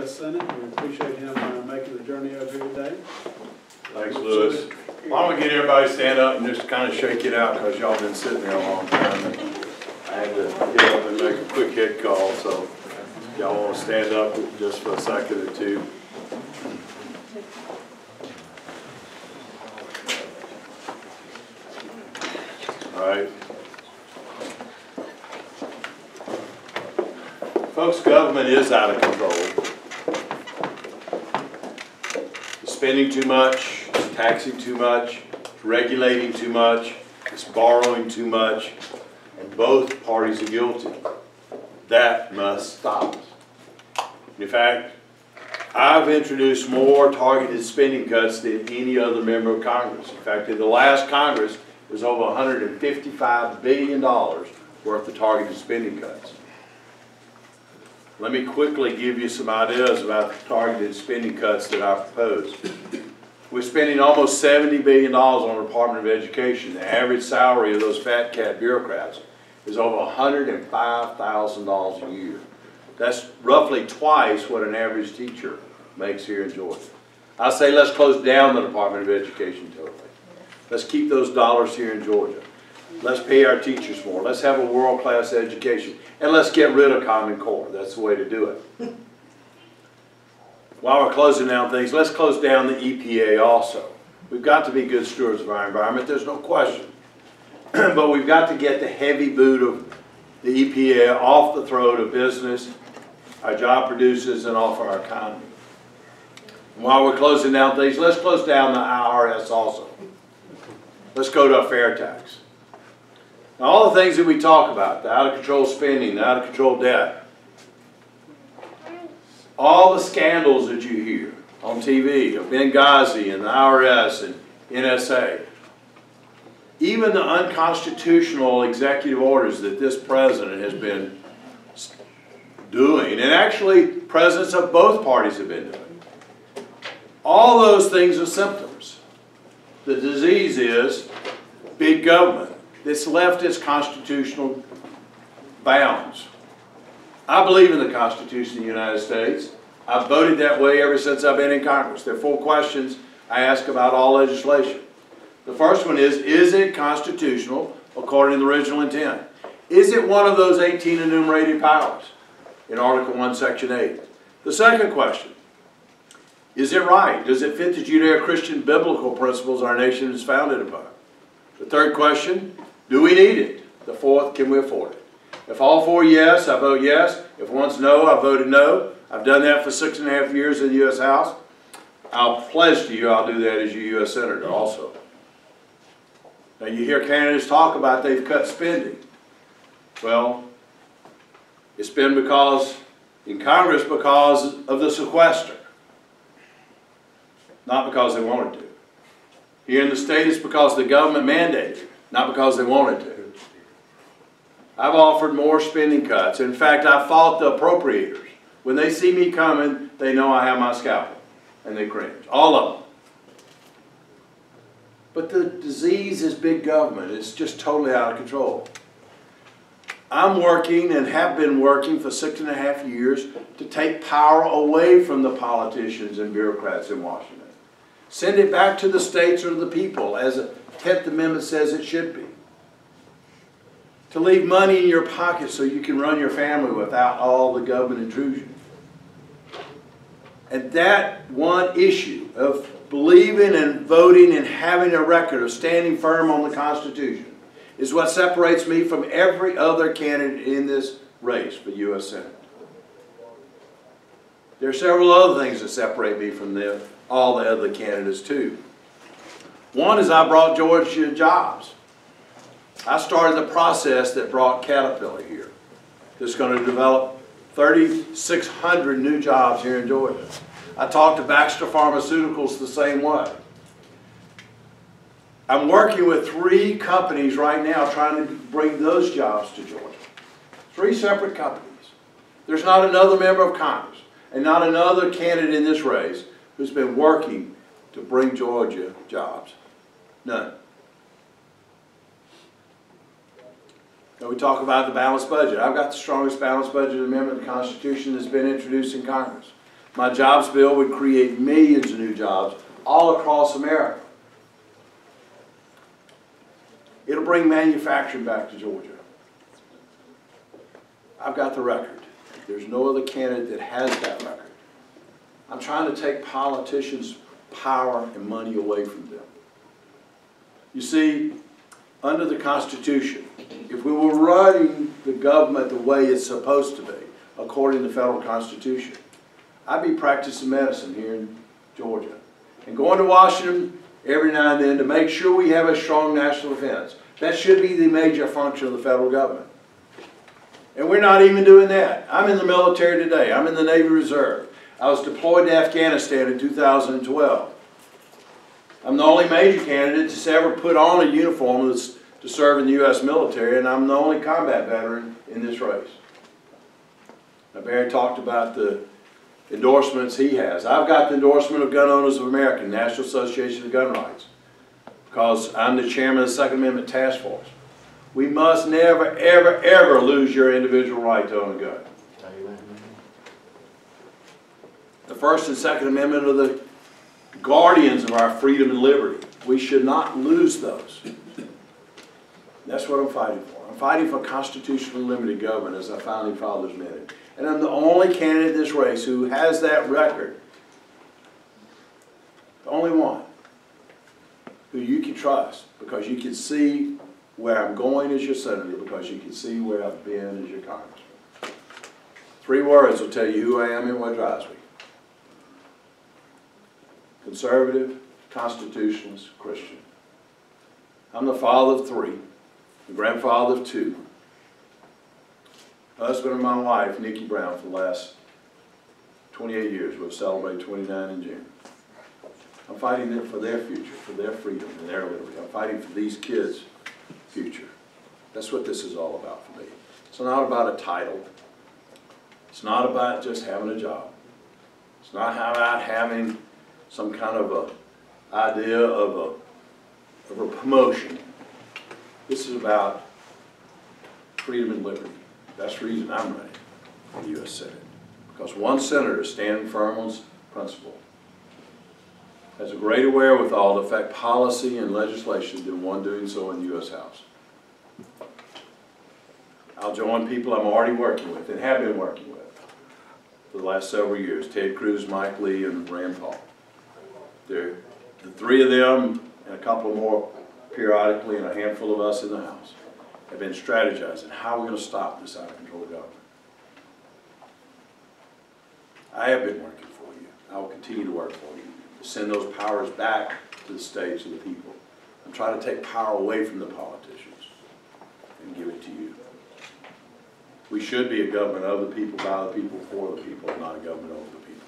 U.S. Senate. We appreciate him making the journey over here today. Thanks, Lewis. Why don't we get everybody stand up and just kind of shake it out, because y'all been sitting there a long time. I had to get up and make a quick hit call, so y'all want to stand up just for a second or two. All right. Folks, government is out of control. It's spending too much, it's taxing too much, it's regulating too much, it's borrowing too much, and both parties are guilty. That must stop. In fact, I've introduced more targeted spending cuts than any other member of Congress. In fact, in the last Congress, there was over $155 billion worth of targeted spending cuts. Let me quickly give you some ideas about the targeted spending cuts that I propose. We're spending almost $70 billion on the Department of Education. The average salary of those fat cat bureaucrats is over $105,000 a year. That's roughly twice what an average teacher makes here in Georgia. I say let's close down the Department of Education totally. Let's keep those dollars here in Georgia. Let's pay our teachers more. Let's have a world-class education. And let's get rid of Common Core. That's the way to do it. While we're closing down things, let's close down the EPA also. We've got to be good stewards of our environment. There's no question. But we've got to get the heavy boot of the EPA off the throat of business, our job producers, and off our economy. And while we're closing down things, let's close down the IRS also. Let's go to a fair tax. Now, all the things that we talk about, the out-of-control spending, the out-of-control debt, all the scandals that you hear on TV of Benghazi and the IRS and NSA, even the unconstitutional executive orders that this president has been doing, and actually presidents of both parties have been doing, all those things are symptoms. The disease is big government that's left its constitutional bounds. I believe in the Constitution of the United States. I've voted that way ever since I've been in Congress. There are 4 questions I ask about all legislation. The first one is it constitutional according to the original intent? Is it one of those 18 enumerated powers in Article 1, Section 8? The second question, is it right? Does it fit the Judeo-Christian biblical principles our nation is founded upon? The third question, do we need it? The fourth, can we afford it? If all 4 yes, I vote yes. If one's no, I voted no. I've done that for 6.5 years in the U.S. House. I'll pledge to you I'll do that as your U.S. Senator also. Now you hear candidates talk about they've cut spending. Well, it's been because, in Congress, because of the sequester. Not because they wanted to. Here in the state, it's because the government mandated it, not because they wanted to. I've offered more spending cuts. In fact, I fought the appropriators. When they see me coming, they know I have my scalpel, and they cringe. All of them. But the disease is big government. It's just totally out of control. I'm working and have been working for 6.5 years to take power away from the politicians and bureaucrats in Washington. Send it back to the states or the people, as the 10th Amendment says it should be. To leave money in your pocket so you can run your family without all the government intrusion. And that one issue of believing and voting and having a record of standing firm on the Constitution is what separates me from every other candidate in this race for U.S. Senate. There are several other things that separate me from all the other candidates too. One is I brought Georgia jobs. I started the process that brought Caterpillar here. It's going to develop 3,600 new jobs here in Georgia. I talked to Baxter Pharmaceuticals the same way. I'm working with 3 companies right now trying to bring those jobs to Georgia. 3 separate companies. There's not another member of Congress and not another candidate in this race who's been working to bring Georgia jobs. None. Now we talk about the balanced budget. I've got the strongest balanced budget amendment in the Constitution that's been introduced in Congress. My jobs bill would create millions of new jobs all across America. It'll bring manufacturing back to Georgia. I've got the record. There's no other candidate that has that record. I'm trying to take politicians' power and money away from them. You see, under the Constitution, if we were running the government the way it's supposed to be, according to the federal Constitution, I'd be practicing medicine here in Georgia and going to Washington every now and then to make sure we have a strong national defense. That should be the major function of the federal government. And we're not even doing that. I'm in the military today. I'm in the Navy Reserve. I was deployed to Afghanistan in 2012. I'm the only major candidate to ever put on a uniform to serve in the U.S. military, and I'm the only combat veteran in this race. Now, Barry talked about the endorsements he has. I've got the endorsement of Gun Owners of America, National Association of Gun Rights, because I'm the chairman of the Second Amendment Task Force. We must never, ever, ever lose your individual right to own a gun. The First and Second Amendment are the guardians of our freedom and liberty. We should not lose those. That's what I'm fighting for. I'm fighting for constitutionally limited government, as our founding fathers meant it. And I'm the only candidate in this race who has that record. The only one who you can trust, because you can see where I'm going as your senator, because you can see where I've been as your congressman. 3 words will tell you who I am and what drives me. Conservative, constitutionalist, Christian. I'm the father of 3, the grandfather of 2. Husband of my wife, Nikki Brown, for the last 28 years. We'll celebrate 29 in June. I'm fighting for their future, for their freedom and their liberty. I'm fighting for these kids' future. That's what this is all about for me. It's not about a title. It's not about just having a job. It's not about having some kind of a idea of a promotion. This is about freedom and liberty. That's the reason I'm running for the U.S. Senate. Because one senator standing firm on principle has a greater wherewithal to affect policy and legislation than one doing so in the U.S. House. I'll join people I'm already working with and have been working with for the last several years. Ted Cruz, Mike Lee, and Rand Paul. The 3 of them and a couple more periodically and a handful of us in the House have been strategizing how we're going to stop this out-of-control government. I have been working for you. I will continue to work for you to send those powers back to the states and the people. I'm trying to take power away from the politicians and give it to you. We should be a government of the people, by the people, for the people, not a government over the people.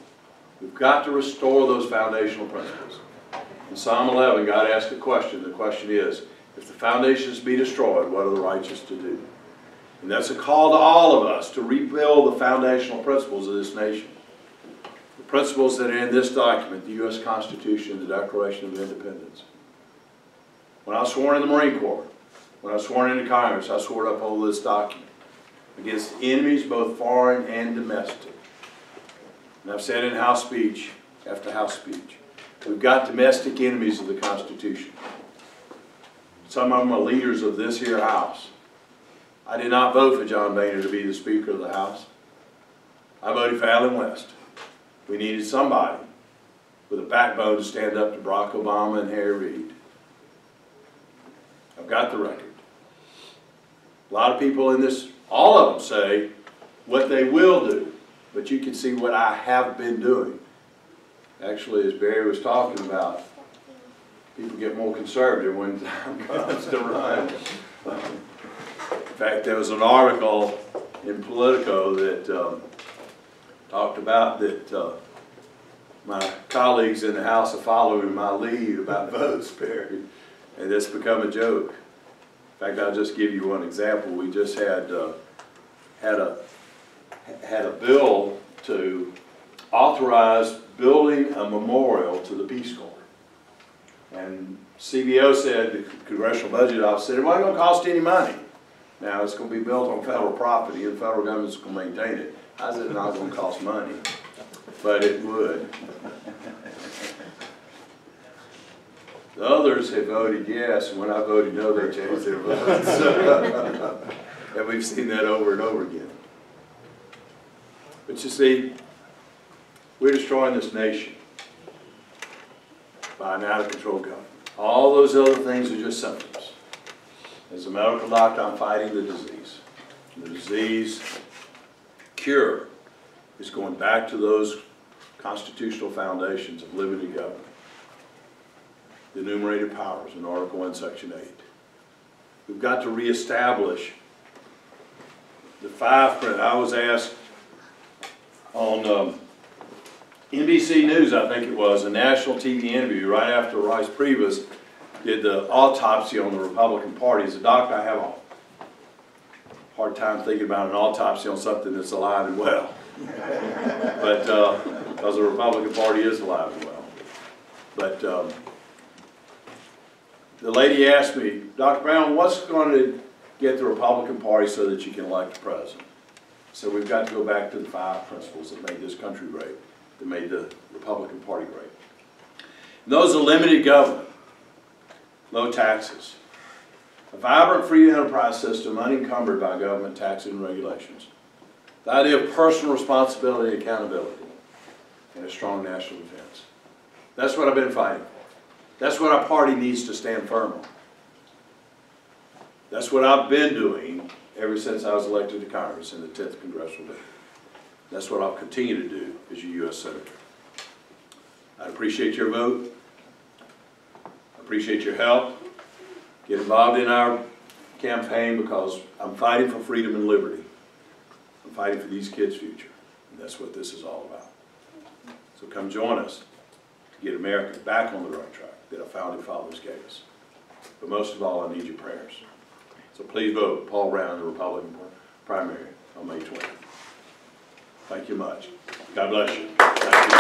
We've got to restore those foundational principles. In Psalm 11, God asked a question. The question is, if the foundations be destroyed, what are the righteous to do? And that's a call to all of us to rebuild the foundational principles of this nation. The principles that are in this document, the U.S. Constitution, the Declaration of Independence. When I was sworn in the Marine Corps, when I was sworn into Congress, I swore to uphold this document against enemies both foreign and domestic. And I've said in House speech after House speech, we've got domestic enemies of the Constitution. Some of them are leaders of this here House. I did not vote for John Boehner to be the Speaker of the House. I voted for Allen West. We needed somebody with a backbone to stand up to Barack Obama and Harry Reid. I've got the record. A lot of people in this, all of them say what they will do, but you can see what I have been doing. Actually, as Barry was talking about, people get more conservative when time comes to run. In fact, there was an article in Politico that talked about that my colleagues in the House are following my lead about votes, Barry, and it's become a joke. In fact, I'll just give you one example. We just had a bill to authorize building a memorial to the Peace Corps. And CBO said, the Congressional Budget Office said, it wasn't going to cost any money. Now, it's going to be built on federal property and the federal government's going to maintain it. I said, it's not going to cost money. but it would. The others have voted yes, and when I voted no, they changed their votes. And we've seen that over and over again. But you see, we're destroying this nation by an out-of-control government. All those other things are just symptoms. As a medical doctor, I'm fighting the disease. The disease cure is going back to those constitutional foundations of limited government. The enumerated powers in Article 1, Section 8. We've got to reestablish the 5 principles. I was asked on NBC News, I think it was, a national TV interview right after Rice Priebus did the autopsy on the Republican Party. As a doctor, I have a hard time thinking about an autopsy on something that's alive and well. But, because the Republican Party is alive and well. But the lady asked me, Dr. Brown, what's going to get the Republican Party so that you can elect the president? So we've got to go back to the 5 principles that made this country great, that made the Republican Party great. And those are limited government, low taxes, a vibrant free enterprise system unencumbered by government taxes and regulations, the idea of personal responsibility and accountability, and a strong national defense. That's what I've been fighting for. That's what our party needs to stand firm on. That's what I've been doing ever since I was elected to Congress in the 10th Congressional District. That's what I'll continue to do as your U.S. Senator. I appreciate your vote. I appreciate your help. Get involved in our campaign because I'm fighting for freedom and liberty. I'm fighting for these kids' future. And that's what this is all about. So come join us to get America back on the right track that our founding fathers gave us. But most of all, I need your prayers. So please vote Paul Broun in the Republican primary on May 20th. Thank you much. God bless you. Thank you.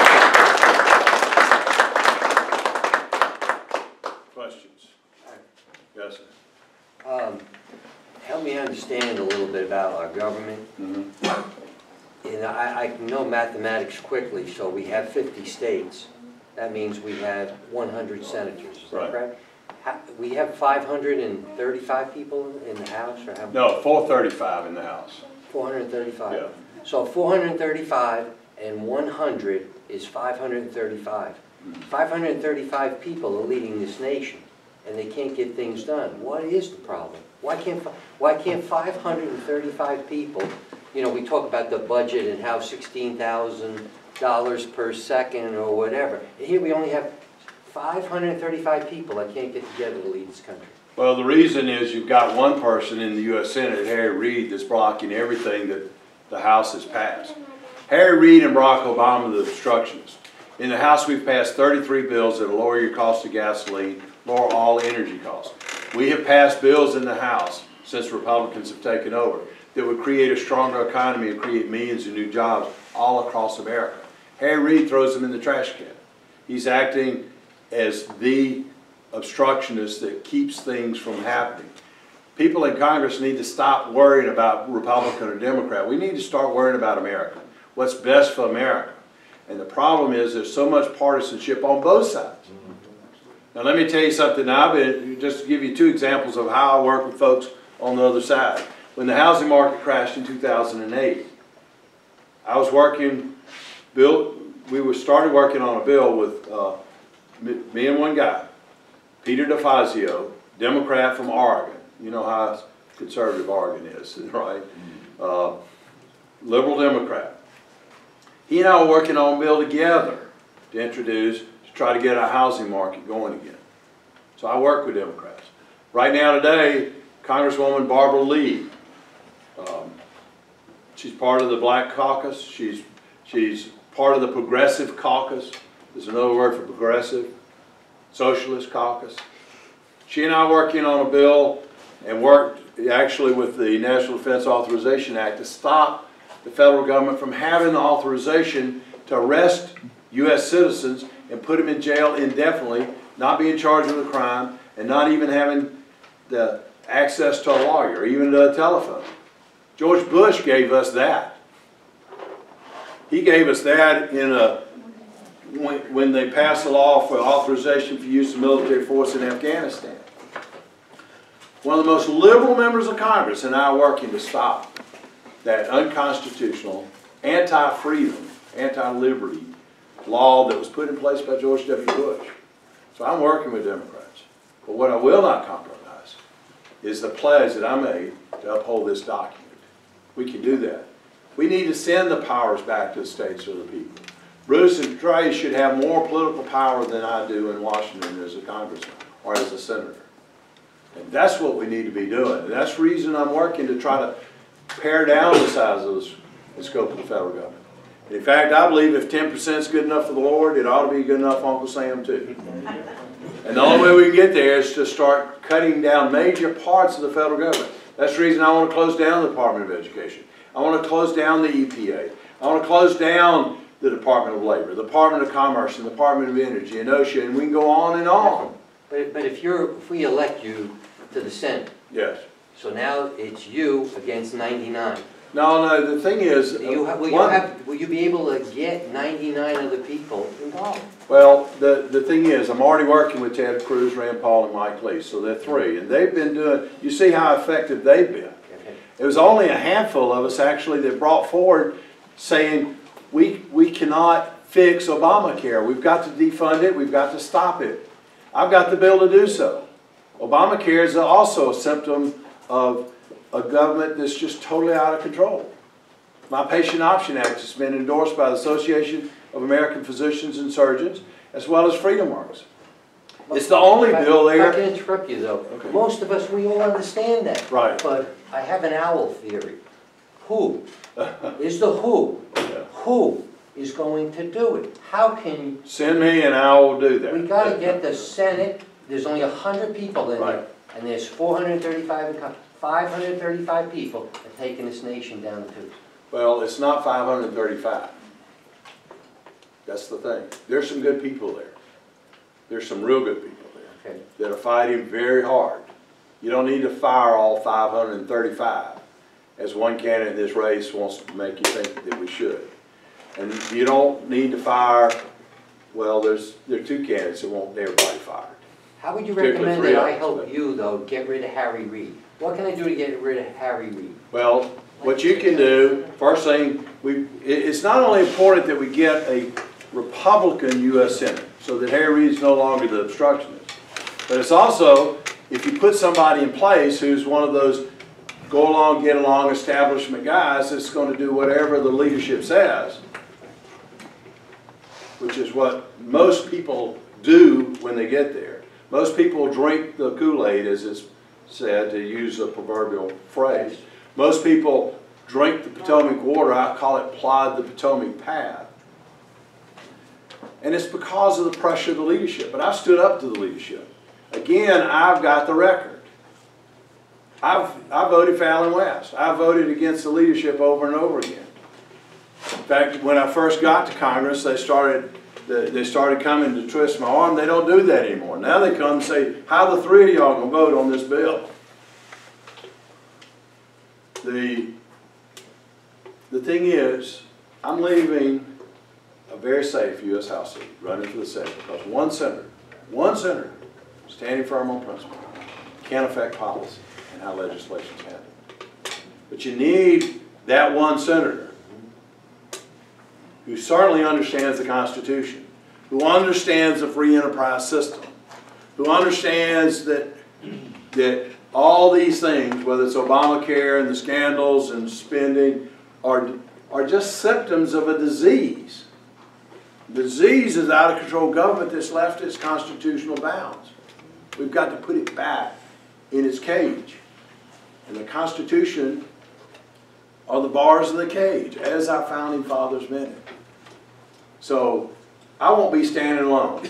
Questions? Yes, sir. Help me understand a little bit about our government. Mm-hmm. And I know mathematics quickly, so we have 50 states. That means we have 100 senators, is that correct? We have 535 people in the House? Or how? No, 435 in the House. 435? Yeah. So 435 and 100 is 535. 535 people are leading this nation, and they can't get things done. What is the problem? Why can't 535 people, you know, we talk about the budget and how $16,000 per second or whatever. And here we only have 535 people that can't get together to lead this country. Well, the reason is you've got one person in the U.S. Senate, Harry Reid, that's blocking everything that the House has passed. Harry Reid and Barack Obama are the obstructionists. In the House, we've passed 33 bills that will lower your cost of gasoline, lower all energy costs. We have passed bills in the House, since Republicans have taken over, that would create a stronger economy and create millions of new jobs all across America. Harry Reid throws them in the trash can. He's acting as the obstructionist that keeps things from happening. People in Congress need to stop worrying about Republican or Democrat. We need to start worrying about America, what's best for America. And the problem is there's so much partisanship on both sides. Now let me tell you something. Just to give you 2 examples of how I work with folks on the other side. When the housing market crashed in 2008, I was working, we started working on a bill with me and one guy, Peter DeFazio, Democrat from Oregon. You know how conservative Oregon is, right? Liberal Democrat. He and I were working on a bill together to introduce, to try to get our housing market going again. So I work with Democrats. Right now today, Congresswoman Barbara Lee, she's part of the Black Caucus. She's part of the Progressive Caucus. There's another word for progressive. Socialist Caucus. She and I are working on a bill and worked actually with the National Defense Authorization Act to stop the federal government from having the authorization to arrest U.S. citizens and put them in jail indefinitely, not being charged with a crime, and not even having the access to a lawyer, or even to a telephone. George Bush gave us that. He gave us that in when they passed the law for authorization for use of military force in Afghanistan. One of the most liberal members of Congress and I are working to stop that unconstitutional, anti-freedom, anti-liberty law that was put in place by George W. Bush. So I'm working with Democrats. But what I will not compromise is the pledge that I made to uphold this document. We can do that. We need to send the powers back to the states or the people. Bruce and Trey should have more political power than I do in Washington as a congressman or as a senator. And that's what we need to be doing. And that's the reason I'm working to try to pare down the size of the scope of the federal government. And in fact, I believe if 10% is good enough for the Lord, it ought to be good enough for Uncle Sam too. And the only way we can get there is to start cutting down major parts of the federal government. That's the reason I want to close down the Department of Education. I want to close down the EPA. I want to close down the Department of Labor, the Department of Commerce, and the Department of Energy and OSHA, and we can go on and on. But if we elect you to the Senate. Yes. So now it's you against 99. No, the thing is... will you be able to get 99 of the people involved? Well, the thing is, I'm already working with Ted Cruz, Rand Paul, and Mike Lee, so they're three. And they've been doing... You see how effective they've been. Okay. It was only a handful of us, actually, that brought forward saying, we cannot fix Obamacare. We've got to defund it. We've got to stop it. I've got the bill to do so. Obamacare is also a symptom of a government that's just totally out of control. My Patient Option Act has been endorsed by the Association of American Physicians and Surgeons, as well as Freedom Works. It's the only bill there. I can interrupt you though. Okay. Most of us, we all understand that. Right. But I have an owl theory. Who is the who? Yeah. Who is going to do it? How can you... Send me and I will do that. We got to get the Senate. There's only 100 people in there. And there's 535 people have taken this nation down the tubes. Well, it's not 535. That's the thing. There's some good people there. There's some real good people there that are fighting very hard. You don't need to fire all 535, as one candidate in this race wants to make you think that we should. And you don't need to fire, well, there are two candidates that want everybody fired. How would you recommend that I help you, though, get rid of Harry Reid? What can I do to get rid of Harry Reid? Well, what you can do, first thing, it's not only important that we get a Republican U.S. Senate, so that Harry Reid is no longer the obstructionist, but it's also, if you put somebody in place who's one of those go along, get along establishment guys that's going to do whatever the leadership says, which is what most people do when they get there. Most people drink the Kool-Aid, as it's said, to use a proverbial phrase. Most people drink the Potomac water. I call it plod the Potomac path. And it's because of the pressure of the leadership. But I stood up to the leadership. Again, I've got the record. I voted for Allen West. I voted against the leadership over and over again. In fact, when I first got to Congress, they started coming to twist my arm. They don't do that anymore. Now they come and say, how the three of y'all going to vote on this bill? The thing is, I'm leaving a very safe U.S. House seat running for the Senate because one senator standing firm on principle can affect policy and how legislation is handled. But you need that one senator who certainly understands the Constitution, who understands the free enterprise system, who understands that all these things, whether it's Obamacare and the scandals and spending, are just symptoms of a disease. The disease is out of control government that's left its constitutional bounds. We've got to put it back in its cage. And the Constitution are the bars of the cage, as our founding fathers meant it. So I won't be standing alone.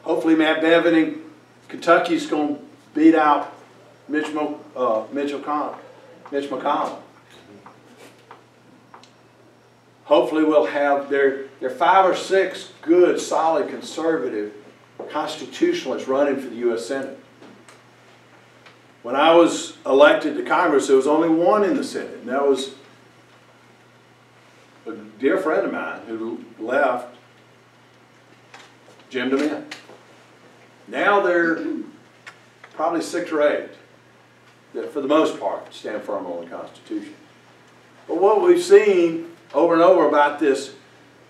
Hopefully Matt Bevin in Kentucky is going to beat out Mitch McConnell. Hopefully we'll have there are 5 or 6 good, solid, conservative constitutionalists running for the U.S. Senate. When I was elected to Congress, there was only one in the Senate, and that was a dear friend of mine who left Jim DeMint. Now they're probably 6 or 8 that, for the most part, stand firm on the Constitution. But what we've seen over and over about this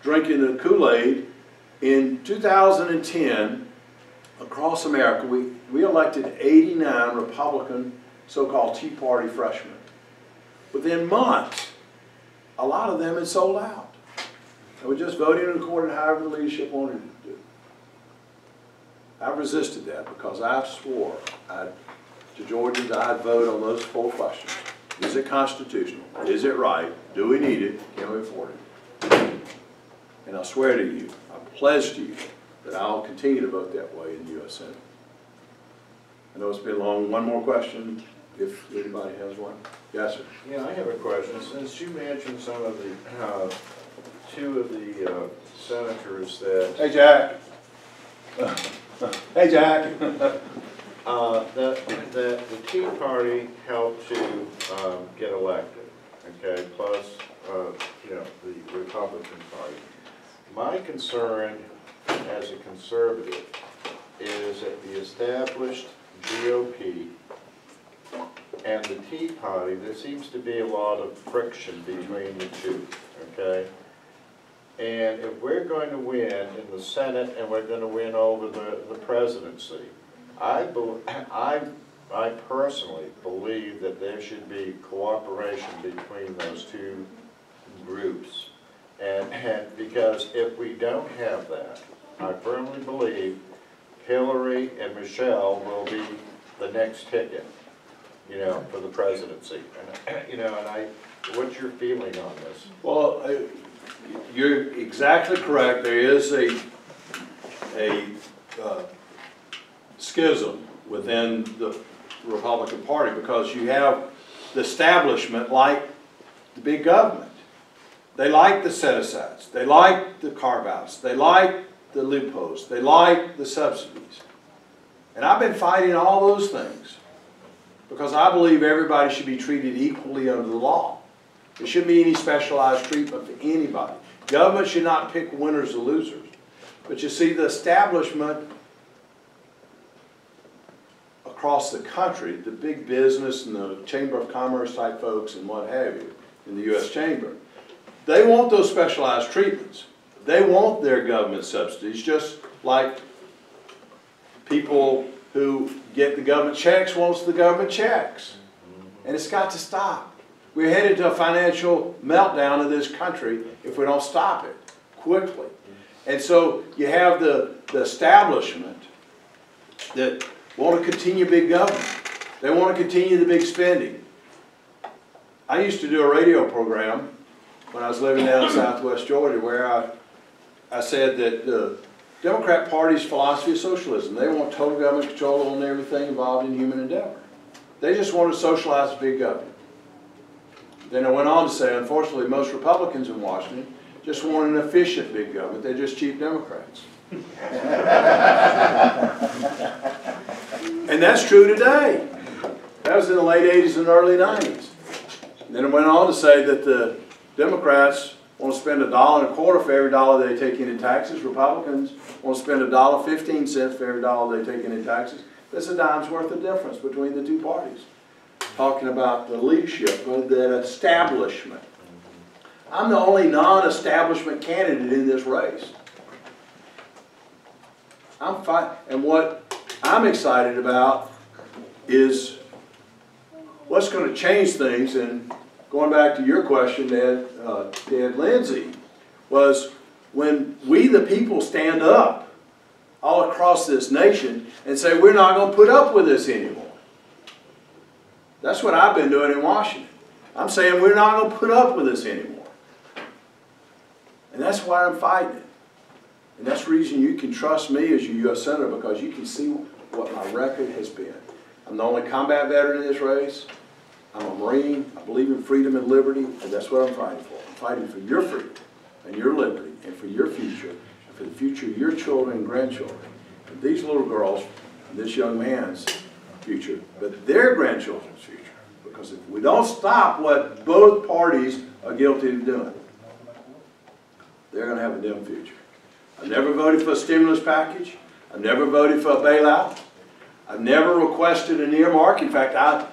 drinking the Kool-Aid, in 2010, across America, we elected 89 Republican so-called Tea Party freshmen. Within months, a lot of them had sold out. They were just voting in according to however the leadership wanted to do. I resisted that because I swore to Georgia that I'd vote on those 4 questions. Is it constitutional? Is it right? Do we need it? Can we afford it? And I swear to you, I pledge to you that I'll continue to vote that way in the U.S. Senate. I know it's been long. One more question, if anybody has one. Yes, sir. Yeah, I have a question. Since you mentioned some of the, 2 of the senators that... Hey, Jack. Hey, Jack. that the Tea Party helped to get elected, okay, plus, you know, the Republican Party. My concern as a conservative is that the established GOP and the Tea Party, there seems to be a lot of friction between the 2, okay? And if we're going to win in the Senate and we're going to win over the presidency, I personally believe that there should be cooperation between those 2 groups. And because if we don't have that, I firmly believe Hillary and Michelle will be the next ticket, you know, for the presidency. And, you know, what's your feeling on this? Well, you're exactly correct. There is a schism within the Republican Party because you have the establishment like the big government. They like the set-asides. They like the carve-outs. They like the loopholes. They like the subsidies. And I've been fighting all those things because I believe everybody should be treated equally under the law. There shouldn't be any specialized treatment for anybody. Government should not pick winners or losers. But you see, the establishment across the country, the big business and the Chamber of Commerce type folks and what have you, in the U.S. Chamber, they want those specialized treatments. They want their government subsidies, just like people who get the government checks wants the government checks. And it's got to stop. We're headed to a financial meltdown in this country if we don't stop it quickly. And so you have the establishment that want to continue big government. They want to continue the big spending. I used to do a radio program when I was living down in southwest Georgia where I said that the Democrat Party's philosophy is socialism. They want total government control on everything involved in human endeavor. They just want to socialize big government. Then I went on to say, unfortunately, most Republicans in Washington just want an efficient big government. They're just cheap Democrats. And that's true today. That was in the late 80s and early 90s. Then it went on to say that the Democrats want to spend $1.25 for every dollar they take in taxes. Republicans want to spend $1.15 for every dollar they take in taxes. There's a dime's worth of difference between the 2 parties. Talking about the leadership, the establishment. I'm the only non-establishment candidate in this race. I'm fine. And what I'm excited about is what's going to change things. And going back to your question, Ted Lindsay, was when we the people stand up all across this nation and say we're not going to put up with this anymore. That's what I've been doing in Washington. I'm saying we're not going to put up with this anymore. And that's why I'm fighting it. And that's the reason you can trust me as your U.S. Senator, because you can see what my record has been. I'm the only combat veteran in this race. I'm a Marine. I believe in freedom and liberty, and that's what I'm fighting for. I'm fighting for your freedom and your liberty and for your future and for the future of your children and grandchildren. And these little girls and this young man's future, but their grandchildren's future. Because if we don't stop what both parties are guilty of doing, they're going to have a dim future. I've never voted for a stimulus package. I've never voted for a bailout. I've never requested an earmark. In fact,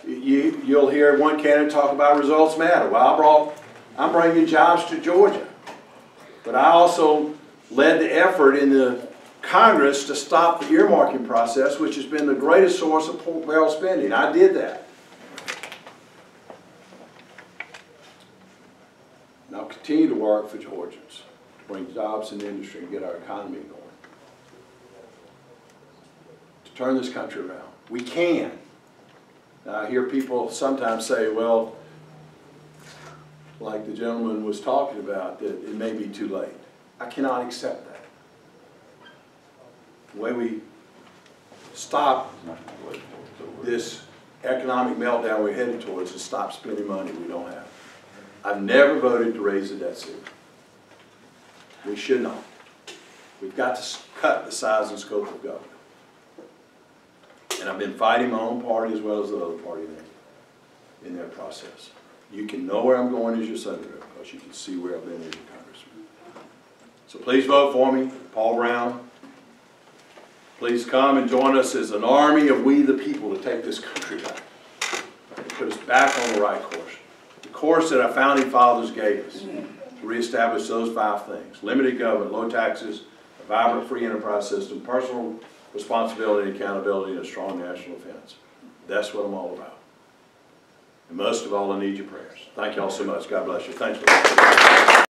you'll hear one candidate talk about results matter. Well, I'm bringing jobs to Georgia. But I also led the effort in the Congress to stop the earmarking process, which has been the greatest source of pork barrel spending. I did that. And I'll continue to work for Georgians to bring jobs in the industry and get our economy going. To turn this country around. We can. Now, I hear people sometimes say, well, like the gentleman was talking about, that it may be too late. I cannot accept that. The way we stop this economic meltdown we're headed towards is stop spending money we don't have. I've never voted to raise the debt ceiling. We should not. We've got to cut the size and scope of government. And I've been fighting my own party as well as the other party in that process. You can know where I'm going as your senator because you can see where I've been as your congressman. So please vote for me, Paul Broun. Please come and join us as an army of we the people to take this country back. Put us back on the right course. The course that our founding fathers gave us to reestablish those 5 things. Limited government, low taxes, a vibrant free enterprise system, personal responsibility and accountability, and a strong national defense. That's what I'm all about. And most of all, I need your prayers. Thank you all so much. God bless you. Thanks for